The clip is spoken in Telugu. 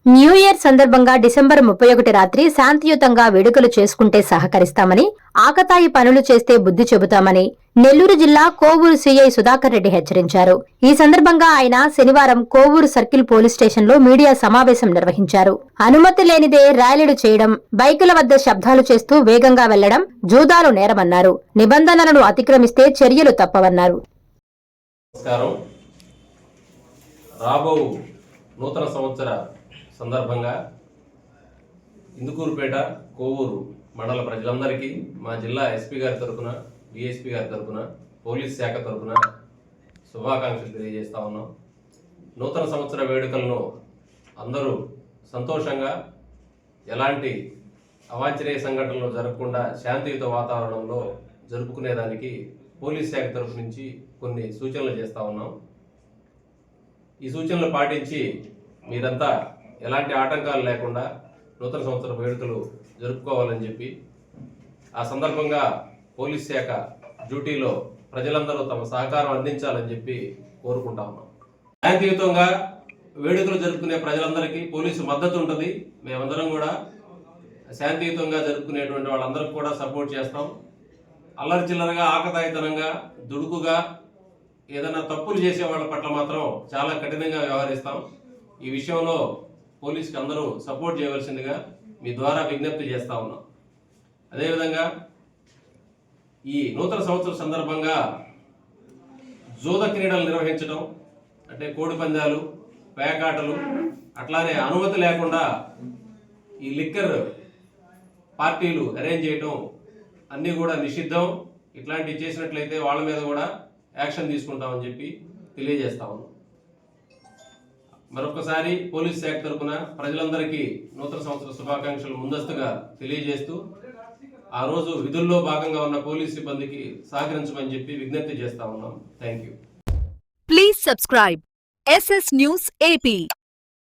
న్యూ ఇయర్ సందర్భంగా డిసెంబర్ 31 రాత్రి శాంతియుతంగా వేడుకలు చేసుకుంటే సహకరిస్తామని, ఆకతాయి పనులు చేస్తే బుద్ధి చెబుతామని నెల్లూరు జిల్లా కోవూరు సీఐ సుధాకర్ రెడ్డి హెచ్చరించారు. ఈ సందర్భంగా ఆయన శనివారం కోవూరు సర్కిల్ పోలీస్ స్టేషన్లో మీడియా సమావేశం నిర్వహించారు. అనుమతి లేనిదే ర్యాలీలు చేయడం, బైకుల వద్ద శబ్దాలు చేస్తూ వేగంగా వెళ్లడం జూదాలు నేరమన్నారు. నిబంధనలను అతిక్రమిస్తే చర్యలు తప్పవన్నారు. నూతన సంవత్సర సందర్భంగా ఇందుకూరుపేట కోవూరు మండల ప్రజలందరికీ మా జిల్లా ఎస్పీ గారి తరఫున, డిఎస్పీ గారి తరఫున, పోలీస్ శాఖ తరఫున శుభాకాంక్షలు తెలియజేస్తా ఉన్నాం. నూతన సంవత్సర వేడుకలను అందరూ సంతోషంగా, ఎలాంటి అవాంఛనీయ సంఘటనలు జరగకుండా శాంతియుత వాతావరణంలో జరుపుకునేదానికి పోలీస్ శాఖ తరఫు నుంచి కొన్ని సూచనలు చేస్తా ఉన్నాం. ఈ సూచనలు పాటించి మీరంతా ఎలాంటి ఆటంకాలు లేకుండా నూతన సంవత్సర వేడుకలు జరుపుకోవాలని చెప్పి, ఆ సందర్భంగా పోలీస్ శాఖ డ్యూటీలో ప్రజలందరూ తమ సహకారం అందించాలని చెప్పి కోరుకుంటా ఉన్నాం. శాంతియుతంగా వేడుకలు జరుపుకునే ప్రజలందరికీ పోలీసు మద్దతు ఉంటుంది. మేమందరం కూడా శాంతియుతంగా జరుపుకునేటువంటి వాళ్ళందరికీ కూడా సపోర్ట్ చేస్తాం. అల్లరి చిల్లరగా, ఆకతాయితనంగా, దుడుకుగా ఏదైనా తప్పులు చేసే వాళ్ళ పట్ల మాత్రం చాలా కఠినంగా వ్యవహరిస్తాం. ఈ విషయంలో పోలీసుకి అందరూ సపోర్ట్ చేయవలసిందిగా మీ ద్వారా విజ్ఞప్తి చేస్తా ఉన్నాం. అదేవిధంగా ఈ నూతన సంవత్సరం సందర్భంగా జూద క్రీడలు నిర్వహించడం, అంటే కోడి పందాలు, పేకాటలు, అట్లానే అనుమతి లేకుండా ఈ లిక్కర్ పార్టీలు అరేంజ్ చేయడం అన్నీ కూడా నిషిద్ధం. ఇట్లాంటివి చేసినట్లయితే వాళ్ళ మీద కూడా యాక్షన్ తీసుకుంటామని చెప్పి తెలియజేస్తా ఉన్నాం. మరొకసారి పోలీస్ శాఖ తరఫున ప్రజలందరికీ నూతన సంవత్సర శుభాకాంక్షలు ముందస్తుగా తెలియజేస్తూ, ఆ రోజు విధుల్లో భాగంగా ఉన్న పోలీస్ సిబ్బందికి సహకరించమని చెప్పి విజ్ఞప్తి చేస్తా ఉన్నాం. Thank you. Please subscribe SS News AP.